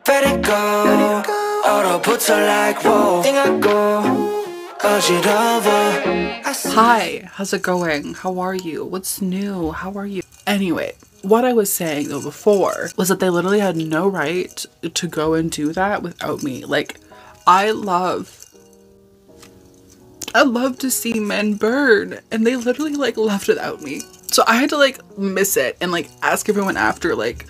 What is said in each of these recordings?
Vertigo, 얼어붙어 like whoa. 띵하고 Ojeda. Hi, how's it going? How are you? What's new? How are you? Anyway, what I was saying though before was that they literally had no right to go and do that without me. Like, I love to see men burn, and they literally like left without me. So I had to like miss it and like ask everyone after like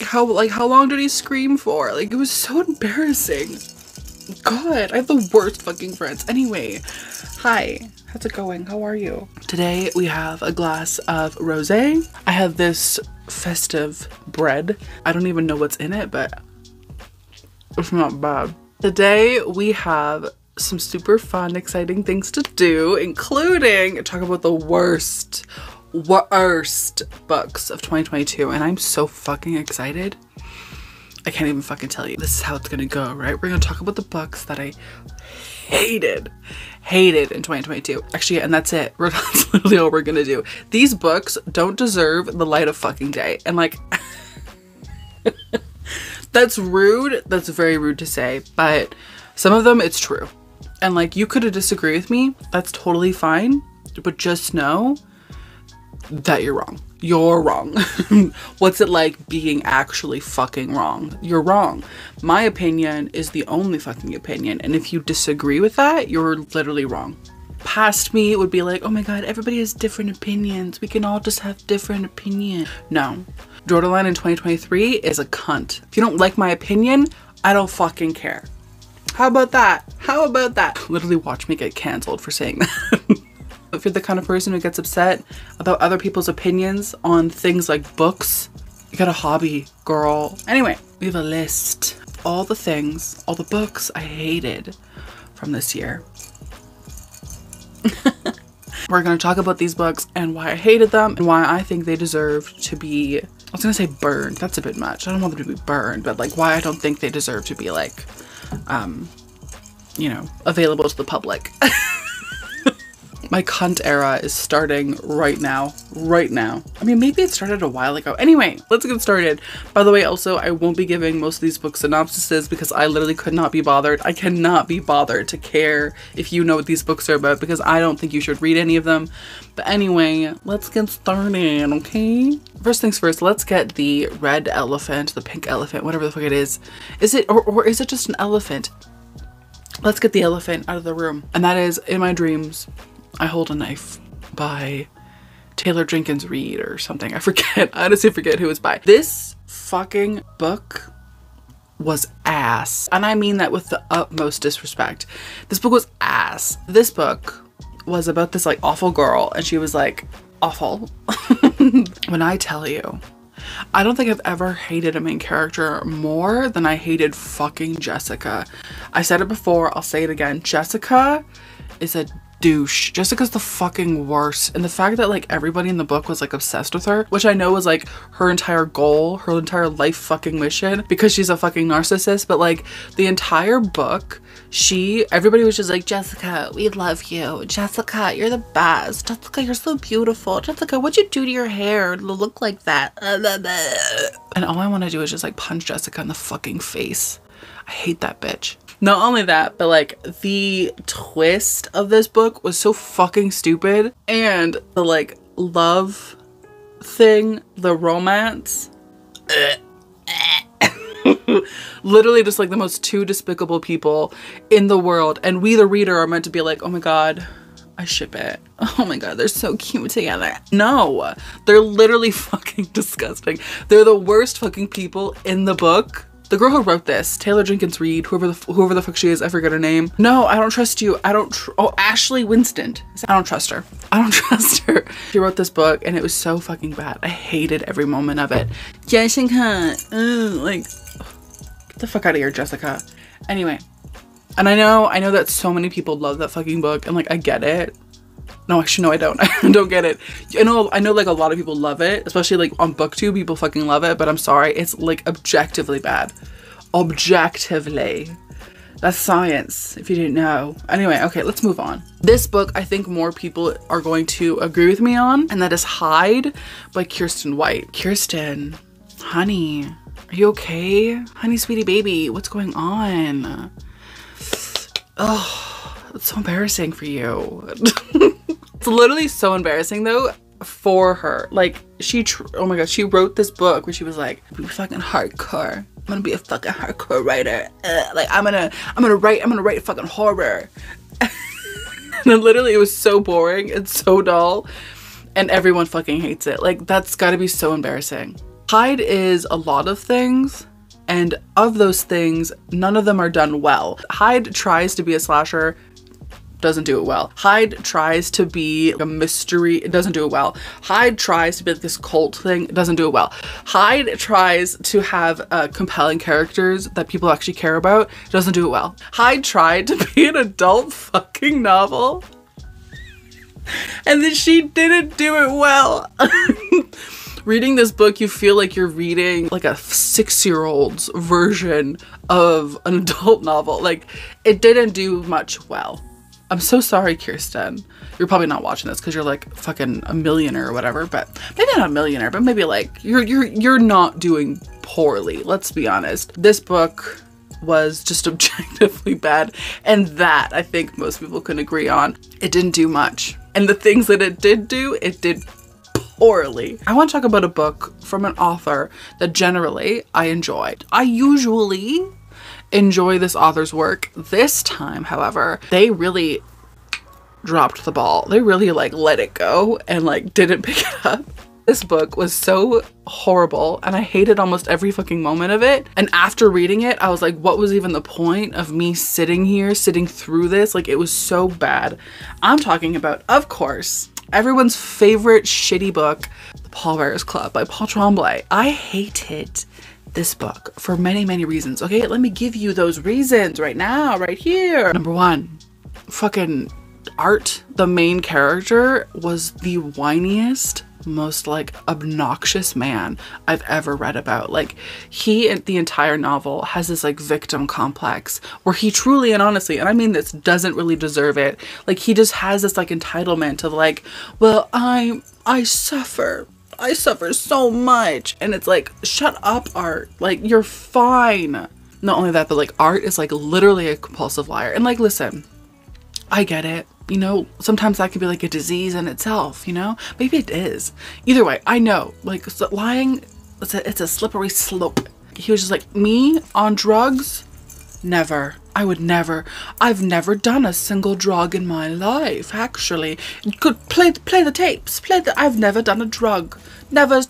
how long did he scream for? Like, it was so embarrassing. God, I have the worst fucking friends. Anyway, hi, how's it going? How are you? Today we have a glass of rosé. I have this festive bread. I don't even know what's in it, but it's not bad. Today we have some super fun, exciting things to do, including talk about the worst books of 2022, and I'm so fucking excited. I can't even fucking tell you. This is how it's gonna go, right? We're gonna talk about the books that I hated in 2022. Actually, and that's it. That's literally all we're gonna do. These books don't deserve the light of fucking day. And like, that's rude. That's very rude to say, but some of them, it's true. And like, you could disagree with me. That's totally fine. But just know that you're wrong. You're wrong. What's it like being actually fucking wrong? You're wrong. My opinion is the only fucking opinion. And if you disagree with that, you're literally wrong. Past me would be like, oh my God, everybody has different opinions. We can all just have different opinions. No. Jordaline in 2023 is a cunt. If you don't like my opinion, I don't fucking care. How about that? How about that? Literally watch me get canceled for saying that. If you're the kind of person who gets upset about other people's opinions on things like books, you got a hobby, girl. Anyway, we have a list. All the things, all the books I hated from this year. We're going to talk about these books and why I hated them and why I think they deserve to be, I was going to say burned. That's a bit much. I don't want them to be burned, but like why I don't think they deserve to be like, you know, available to the public. My cunt era is starting right now. I mean, maybe it started a while ago. Anyway, let's get started. By the way, also, I won't be giving most of these book synopsises because I literally could not be bothered. I cannot be bothered to care if you know what these books are about because I don't think you should read any of them. But anyway, let's get started, okay? First things first, let's get the red elephant, the pink elephant, whatever the fuck it is. Is it, or is it just an elephant? Let's get the elephant out of the room. And that is In My Dreams, I Hold a Knife by Taylor Jenkins Reid or something. I forget. I honestly forget who it's by. This fucking book was ass. And I mean that with the utmost disrespect. This book was ass. This book was about this like awful girl and she was like awful. When I tell you, I don't think I've ever hated a main character more than I hated fucking Jessica. I said it before, I'll say it again. Jessica is a douche. Jessica's the fucking worst. And the fact that like everybody in the book was like obsessed with her, which I know was like her entire goal, her entire life fucking mission, because she's a fucking narcissist. But like the entire book, everybody was just like, Jessica, we love you. Jessica, you're the best. Jessica, you're so beautiful. Jessica, what'd you do to your hair to look like that? And all I want to do is just like punch Jessica in the fucking face. I hate that bitch. Not only that, but like the twist of this book was so fucking stupid, and the like love thing, the romance, literally just like the most two despicable people in the world, and we the reader are meant to be like, oh my God, I ship it. Oh my God, they're so cute together. No, they're literally fucking disgusting. They're the worst fucking people in the book. The girl who wrote this, Taylor Jenkins Reid, whoever the fuck she is, I forget her name. No, I don't trust you. Oh, Ashley Winston. I don't trust her. I don't trust her. She wrote this book and it was so fucking bad. I hated every moment of it. Jessica, like, get the fuck out of here, Jessica. Anyway, and I know that so many people love that fucking book and like, I get it. No, actually, no, I don't. I don't get it. I know like a lot of people love it, especially like on BookTube, people fucking love it, but I'm sorry, it's like objectively bad. Objectively. That's science, if you didn't know. Anyway, okay, let's move on. This book, I think more people are going to agree with me on, and that is Hide by Kirsten White. Kirsten, honey, are Are you okay? Honey, sweetie baby, what's going on? Oh, it's so embarrassing for you. It's literally so embarrassing though for her. Like oh my god, she wrote this book where she was like, be fucking hardcore. I'm gonna be a fucking hardcore writer. Like I'm gonna write fucking horror. And then literally it was so boring and so dull and everyone fucking hates it. Like that's gotta be so embarrassing. Hyde is a lot of things, and of those things, none of them are done well. Hyde tries to be a slasher, doesn't do it well. Hyde tries to be a mystery, it doesn't do it well. Hyde tries to be like this cult thing, it doesn't do it well. Hyde tries to have compelling characters that people actually care about, doesn't do it well. Hyde tried to be an adult fucking novel, and then she didn't do it well. Reading this book, you feel like you're reading like a 6-year-old's version of an adult novel. Like, it didn't do much well. I'm so sorry, Kirsten. You're probably not watching this because you're like fucking a millionaire or whatever, but maybe not a millionaire, but maybe like you're not doing poorly. Let's be honest. This book was just objectively bad, and that I think most people can agree on. It didn't do much, and the things that it did do, it did poorly. I want to talk about a book from an author that generally I enjoyed. I usually enjoy this author's work. This time, however, they really dropped the ball. They really like let it go and like didn't pick it up. This book was so horrible and I hated almost every fucking moment of it. And after reading it, I was like, what was even the point of me sitting through this? Like, it was so bad. I'm talking about, of course, everyone's favorite shitty book, The Pallbearers Club by Paul Tremblay. I hated this book for many, many reasons. Okay, let me give you those reasons right now, right here. Number one, fucking Art, the main character, was the whiniest, most like obnoxious man I've ever read about. Like, he and the entire novel has this like victim complex where he truly and honestly, and I mean this, doesn't really deserve it. Like, he just has this like entitlement of like, well, I suffer so much, and it's like, shut up, Art. Like, you're fine. Not only that, but like, Art is like literally a compulsive liar. And like, listen, I get it. You know, sometimes that could be like a disease in itself, you know? Maybe it is. Either way, I know, like, so lying, it's a slippery slope. He was just like, me on drugs? Never. I would never. I've never done a single drug in my life, actually. Could play the tapes. I've never done a drug. Never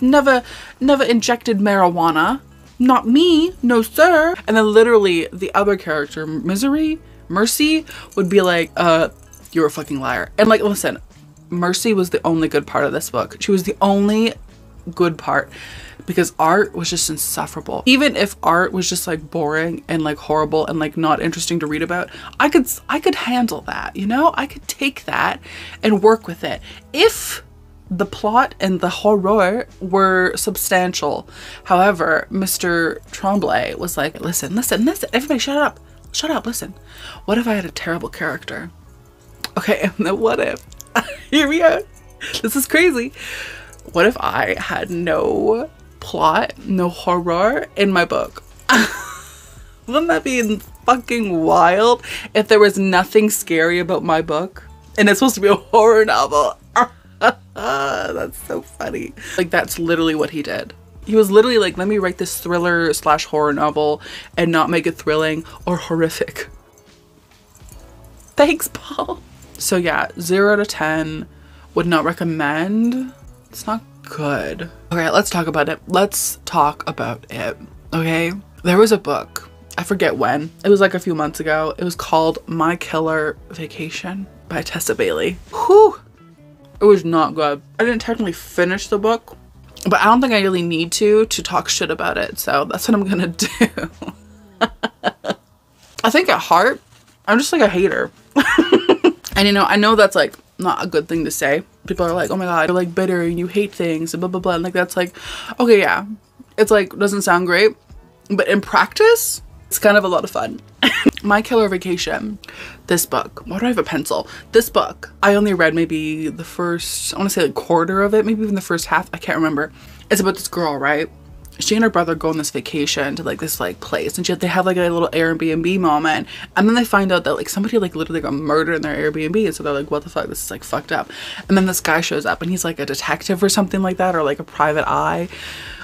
injected marijuana. Not me. No, sir. And then literally the other character, Mercy, would be like, you're a fucking liar. And like, listen, Mercy was the only good part of this book. She was the only good part because Art was just insufferable. Even if Art was just like boring and like horrible and like not interesting to read about, I could handle that, you know? I could take that and work with it if the plot and the horror were substantial. However, Mr. Tremblay was like, listen, everybody shut up, listen. What if I had a terrible character? Okay, and then what if, here we go, this is crazy. What if I had no plot, no horror in my book? Wouldn't that be fucking wild if there was nothing scary about my book and it's supposed to be a horror novel? That's so funny. Like, that's literally what he did. He was literally like, let me write this thriller / horror novel and not make it thrilling or horrific. Thanks, Paul. So yeah, 0 to 10, would not recommend. It's not good. Okay, let's talk about it. Okay, there was a book, I forget when, it was like a few months ago. It was called My Killer Vacation by Tessa Bailey. Whew, it was not good. I didn't technically finish the book, but I don't think I really need to talk shit about it, so that's what I'm gonna do. I think at heart, I'm just like a hater. And you know, I know that's like not a good thing to say. People are like, oh my god, you're like bitter and you hate things and blah blah blah, and like that's like, okay, yeah, it's like doesn't sound great, but in practice it's kind of a lot of fun. My Killer Vacation, this book, why do I have a pencil? This book, I only read maybe the first, I want to say like quarter of it, maybe even the first half, I can't remember. It's about this girl, right? she and her brother go on this vacation to like this like place, and they have like a little Airbnb moment, and then they find out that like somebody like literally got murdered in their Airbnb, and so they're like, what the fuck, this is like fucked up. And then this guy shows up, and he's like a detective or something like that, or like a private eye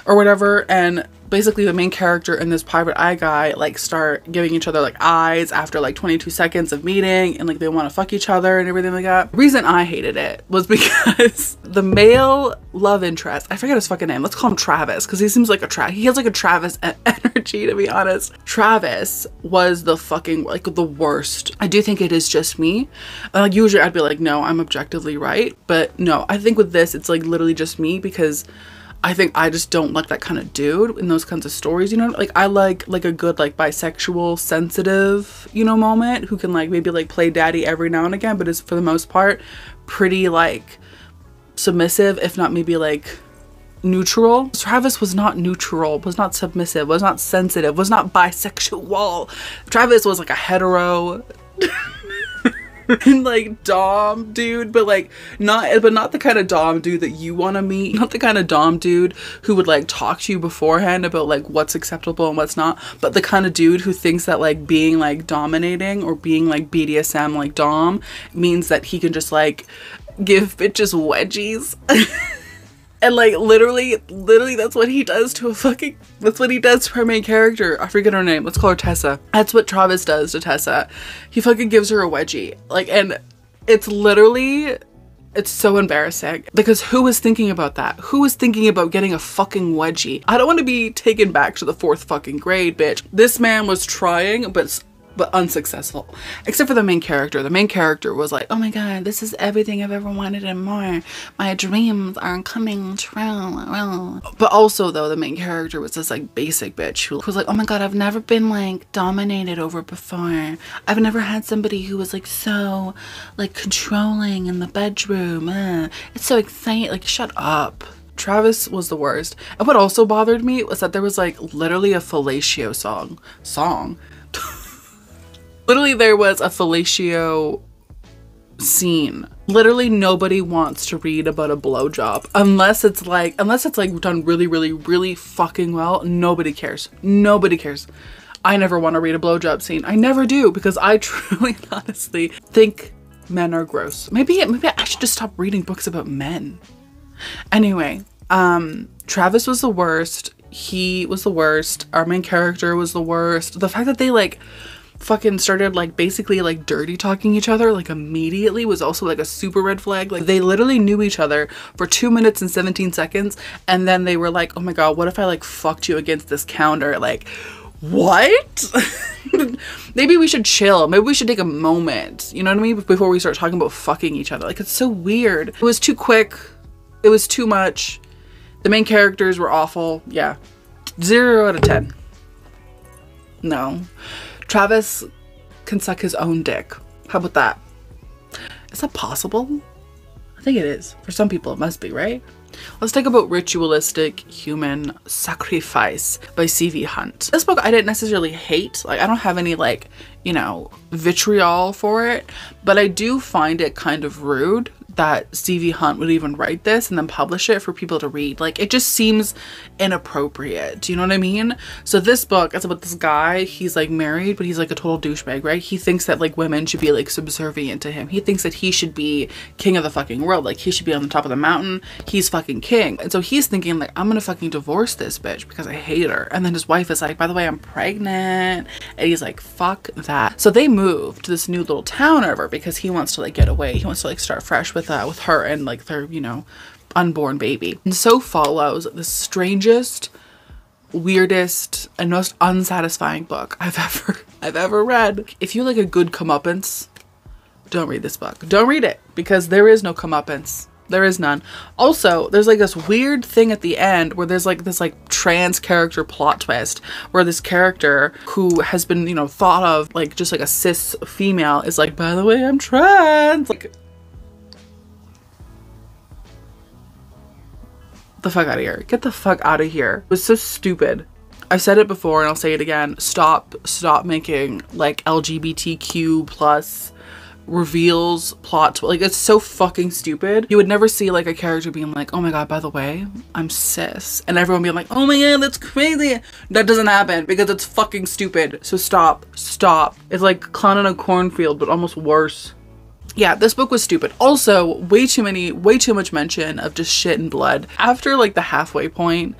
or whatever, and basically the main character and this private eye guy like start giving each other like eyes after like 22 seconds of meeting, and like they want to fuck each other and everything like that. The reason I hated it was because the male love interest, I forget his fucking name, let's call him Travis, because he seems like he has like a Travis energy, to be honest. Travis was the fucking like the worst. I do think it is just me, like usually I'd be like, no, I'm objectively right, but no, I think with this it's like literally just me, because I think I just don't like that kind of dude in those kinds of stories, you know? Like I like a good like bisexual, sensitive, you know, moment, who can like maybe like play daddy every now and again, but is for the most part pretty like submissive, if not maybe like neutral. Travis was not neutral, was not submissive, was not sensitive, was not bisexual. Travis was like a hetero and like dom dude, but like not the kind of dom dude that you want to meet, not the kind of dom dude who would like talk to you beforehand about like what's acceptable and what's not, but the kind of dude who thinks that like being like dominating or being like BDSM like dom means that he can just like give bitches wedgies. And like literally that's what he does to that's what he does to her main character. I forget her name. Let's call her Tessa. That's what Travis does to Tessa. He fucking gives her a wedgie. Like, and it's literally, it's so embarrassing, because who was thinking about that? Who was thinking about getting a fucking wedgie? I don't want to be taken back to the 4th fucking grade, bitch. This man was trying, but unsuccessful, except for the main character. The main character was like, oh my god, this is everything I've ever wanted and more. My dreams are coming true. But also though, the main character was this like basic bitch who was like, oh my god, I've never been like dominated over before. I've never had somebody who was like so like controlling in the bedroom. It's so exciting. Like, shut up. Travis was the worst. And what also bothered me was that there was like literally a fellatio song. Literally there was a fellatio scene. Literally nobody wants to read about a blowjob unless it's like done really, really, really fucking well. Nobody cares. Nobody cares. I never want to read a blowjob scene. I never do, because I truly honestly think men are gross. Maybe I should just stop reading books about men. Anyway, Travis was the worst. He was the worst. Our main character was the worst. The fact that they like fucking started like basically like dirty talking each other like immediately was also like a super red flag. Like they literally knew each other for 2 minutes and 17 seconds, and then they were like, oh my god, what if I like fucked you against this counter? Like, what? Maybe we should chill. Maybe we should take a moment, you know what I mean, before we start talking about fucking each other. Like, it's so weird. It was too quick. It was too much. The main characters were awful. Yeah, 0 out of 10. No. Travis can suck his own dick. How about that? Is that possible? I think it is. For some people it must be, right? Let's talk about Ritualistic Human Sacrifice by C.V. Hunt. This book I didn't necessarily hate. Like, I don't have any like, you know, vitriol for it, but I do find it kind of rude that C.V. Hunt would even write this and then publish it for people to read. Like, it just seems inappropriate. Do you know what I mean? So this book is about this guy. He's like married, but he's like a total douchebag, right? He thinks that like women should be like subservient to him. He thinks that he should be king of the fucking world. Like, he should be on the top of the mountain. He's fucking king. And so he's thinking like, I'm gonna fucking divorce this bitch because I hate her. And then his wife is like, by the way, I'm pregnant. And he's like, fuck that. So they move to this new little town over because he wants to like get away. He wants to like start fresh with her and like their, you know, unborn baby. And so follows the strangest, weirdest, and most unsatisfying book I've ever read. If you like a good comeuppance, don't read this book. Don't read it, because there is no comeuppance. There is none. Also, there's like this weird thing at the end where there's like this like trans character plot twist where this character who has been, you know, thought of like just like a cis female is like, by the way, I'm trans. Like, the fuck out of here. Get the fuck out of here. It was so stupid. I've said it before and I'll say it again. Stop making like LGBTQ plus reveals plot, like it's so fucking stupid. You would never see like a character being like, oh my god, by the way, I'm cis, and everyone being like, oh my god, that's crazy. That doesn't happen because it's fucking stupid. So stop. It's like Clown in a Cornfield, but almost worse. Yeah, this book was stupid. Also, way too much mention of just shit and blood. After like the halfway point,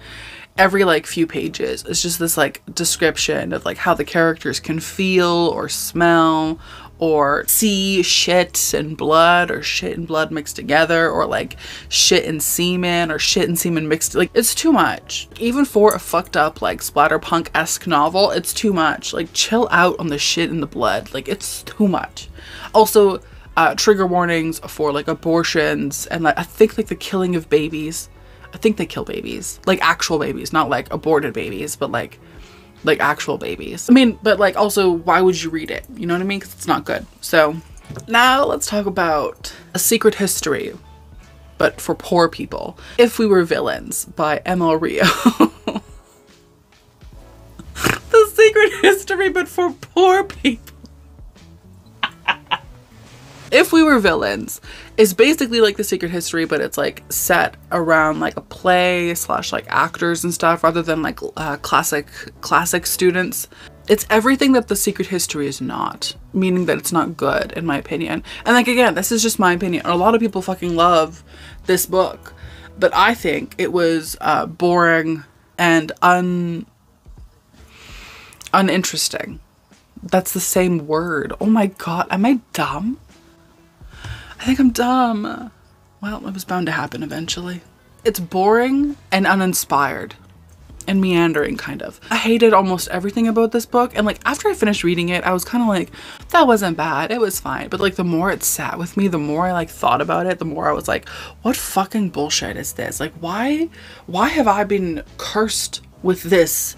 every like few pages, it's just this like description of like how the characters can feel or smell or see shit and blood, or shit and blood mixed together, or like shit and semen, or shit and semen mixed. Like, it's too much. Even for a fucked up like splatterpunk-esque novel, it's too much. Like, chill out on the shit and the blood. Like, it's too much. Also, trigger warnings for like abortions and like I think like the killing of babies. I think they kill babies, like actual babies, not like aborted babies, but like actual babies. I mean, but like also, why would you read it? You know what I mean? Because it's not good. So now let's talk about A Secret History, but for poor people. If We Were Villains by ML Rio. The Secret History, but for poor people. If We Were Villains is basically like The Secret History, but it's like set around like a play / like actors and stuff, rather than like classic students. It's everything that The Secret History is not, meaning that it's not good, in my opinion. And like, again, this is just my opinion. A lot of people fucking love this book, but I think it was boring and uninteresting. That's the same word. Oh my god, am I dumb? I think I'm dumb. Well, it was bound to happen eventually. It's boring and uninspired and meandering, kind of. I hated almost everything about this book, and like after I finished reading it, I was kind of like, that wasn't bad, it was fine. But like the more it sat with me, the more I like thought about it, the more I was like, what fucking bullshit is this? Like, why have I been cursed with this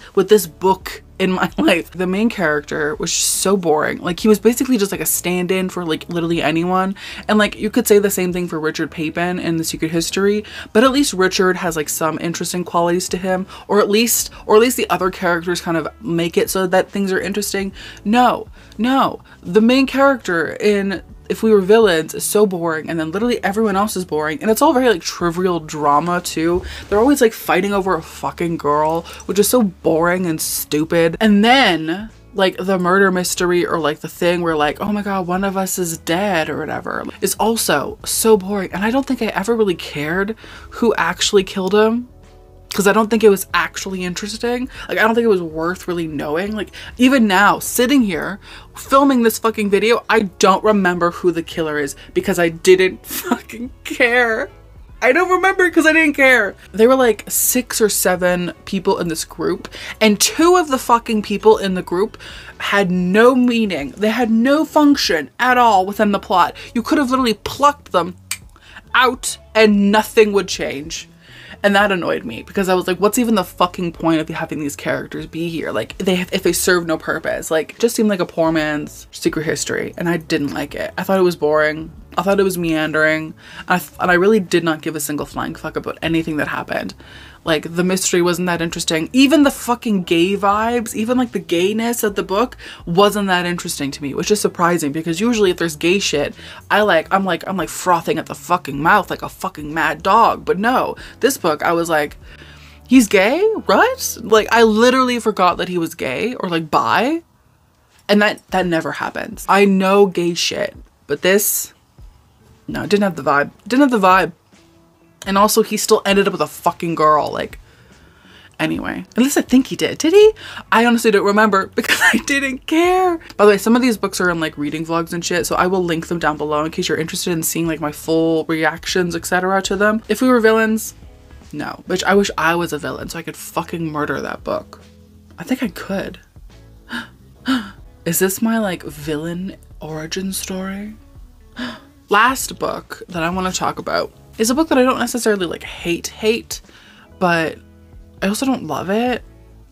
book in my life? The main character was so boring. Like, he was basically just like a stand-in for like literally anyone. And like, you could say the same thing for Richard Papin in The Secret History, but at least Richard has like some interesting qualities to him, or at least the other characters kind of make it so that things are interesting. No, the main character in If We Were Villains is so boring, and then literally everyone else is boring, and it's all very like trivial drama too. They're always like fighting over a fucking girl, which is so boring and stupid. And then like the murder mystery, or like the thing where like, oh my god, one of us is dead or whatever, is also so boring. And I don't think I ever really cared who actually killed him, because I don't think it was actually interesting. Like, I don't think it was worth really knowing. Like, even now, sitting here, filming this fucking video, I don't remember who the killer is because I didn't fucking care. I don't remember because I didn't care. There were like 6 or 7 people in this group, and 2 of the fucking people in the group had no meaning. They had no function at all within the plot. You could have literally plucked them out and nothing would change. And that annoyed me, because I was like, what's even the fucking point of having these characters be here? Like, if they serve no purpose. Like, it just seemed like a poor man's Secret History, and I didn't like it. I thought it was boring. I thought it was meandering. And I really did not give a single flying fuck about anything that happened. Like, the mystery wasn't that interesting. Even the fucking gay vibes, even like the gayness of the book wasn't that interesting to me, which is surprising, because usually if there's gay shit, I'm like frothing at the fucking mouth like a fucking mad dog. But no, this book, I was like, he's gay? What? Like, I literally forgot that he was gay or like bi, and that never happens. I know gay shit, but this, no, it didn't have the vibe. It didn't have the vibe. And also, he still ended up with a fucking girl. Like, anyway. At least I think he did. Did he? I honestly don't remember because I didn't care. By the way, some of these books are in like reading vlogs and shit, so I will link them down below in case you're interested in seeing like my full reactions, etc. to them. If We Were Villains, no. Bitch, I wish I was a villain so I could fucking murder that book. I think I could. Is this my like villain origin story? Last book that I want to talk about is a book that I don't necessarily like hate, but I also don't love it,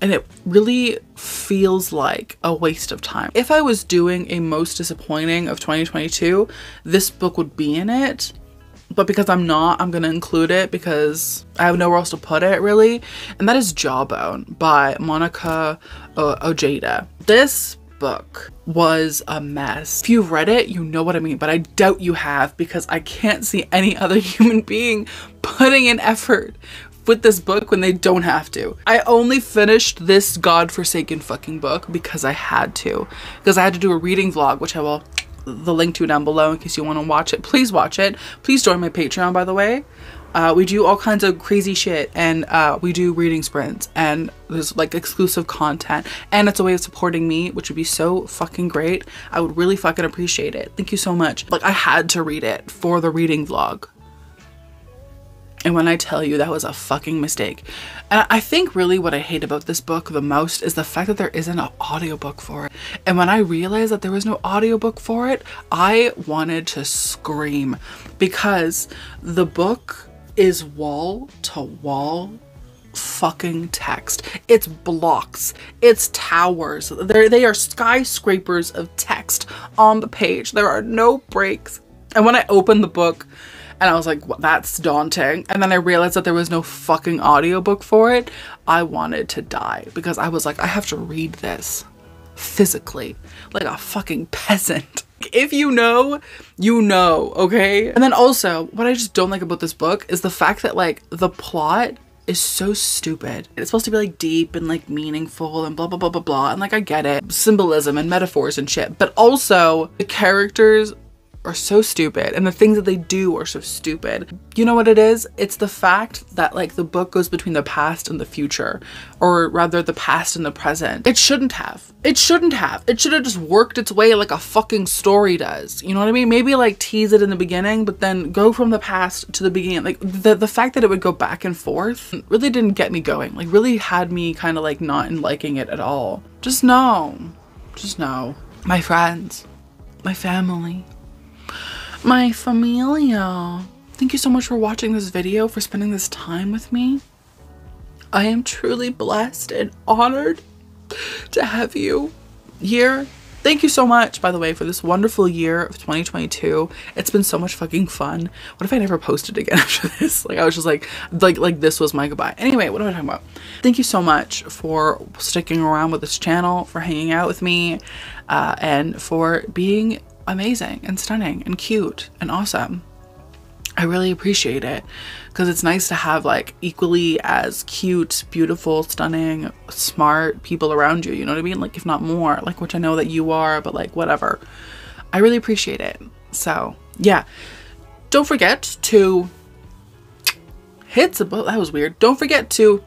and it really feels like a waste of time. If I was doing a most disappointing of 2022, this book would be in it, but because I'm not, I'm gonna include it because I have nowhere else to put it really, and that is Jawbone by Monica Ojeda. This book was a mess. If you've read it, you know what I mean, but I doubt you have, because I can't see any other human being putting in effort with this book when they don't have to. I only finished this godforsaken fucking book because I had to. Because I had to do a reading vlog, which I will the link to down below in case you want to watch it. Please watch it. Please join my Patreon, by the way. We do all kinds of crazy shit, and we do reading sprints, and there's like exclusive content, and it's a way of supporting me, which would be so fucking great. I would really fucking appreciate it. Thank you so much. Like, I had to read it for the reading vlog. And when I tell you, that was a fucking mistake. And I think really what I hate about this book the most is the fact that there isn't an audiobook for it. And when I realized that there was no audiobook for it, I wanted to scream, because the book is wall to wall fucking text. It's blocks, it's towers, they are skyscrapers of text on the page. There are no breaks. And when I opened the book, and I was like, well, that's daunting. And then I realized that there was no fucking audiobook for it. I wanted to die, because I was like, I have to read this physically like a fucking peasant. If you know, you know, okay? And then also, what I just don't like about this book is the fact that like the plot is so stupid. It's supposed to be like deep and like meaningful and blah blah blah blah blah, and like I get it, symbolism and metaphors and shit, but also the characters are so stupid and the things that they do are so stupid. You know what it is? It's the fact that like the book goes between the past and the future, or rather the past and the present. It shouldn't have. It shouldn't have. It should have just worked its way like a fucking story does. You know what I mean? Maybe like tease it in the beginning, but then go from the past to the beginning. Like the fact that it would go back and forth really didn't get me going. Like really had me kind of like not liking it at all. Just know, my friends, my family, my familia, thank you so much for watching this video, for spending this time with me. I am truly blessed and honored to have you here. Thank you so much, by the way, for this wonderful year of 2022. It's been so much fucking fun. What if I never posted again after this? Like I was just like this was my goodbye. Anyway, what am I talking about? Thank you so much for sticking around with this channel, for hanging out with me, and for being amazing and stunning and cute and awesome. I really appreciate it, because it's nice to have like equally as cute, beautiful, stunning, smart people around you, you know what I mean? Like if not more, like, which I know that you are, but like whatever. I really appreciate it. So yeah, don't forget to hit that was weird. Don't forget to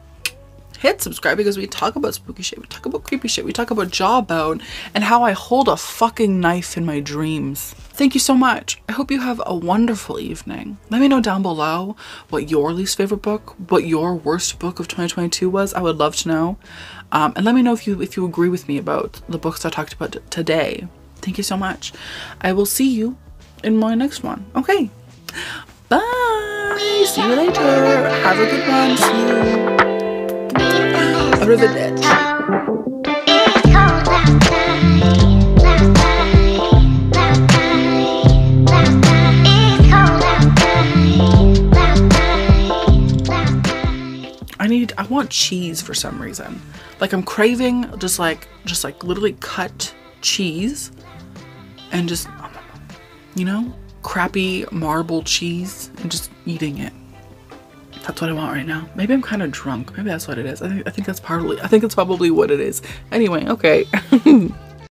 hit subscribe, because we talk about spooky shit, we talk about creepy shit, we talk about Jawbone and how I hold a fucking knife in my dreams. Thank you so much. I hope you have a wonderful evening. Let me know down below what your least favorite book, what your worst book of 2022 was. I would love to know. And let me know if you agree with me about the books I talked about today. Thank you so much. I will see you in my next one. Okay. Bye. See you later. Have a good one. See you. Arrivederci. I want cheese for some reason. Like I'm craving just like literally cut cheese and just, you know, crappy marble cheese and just eating it. That's what I want right now. Maybe I'm kind of drunk. Maybe that's what it is. I think that's probably what it is. Anyway, okay.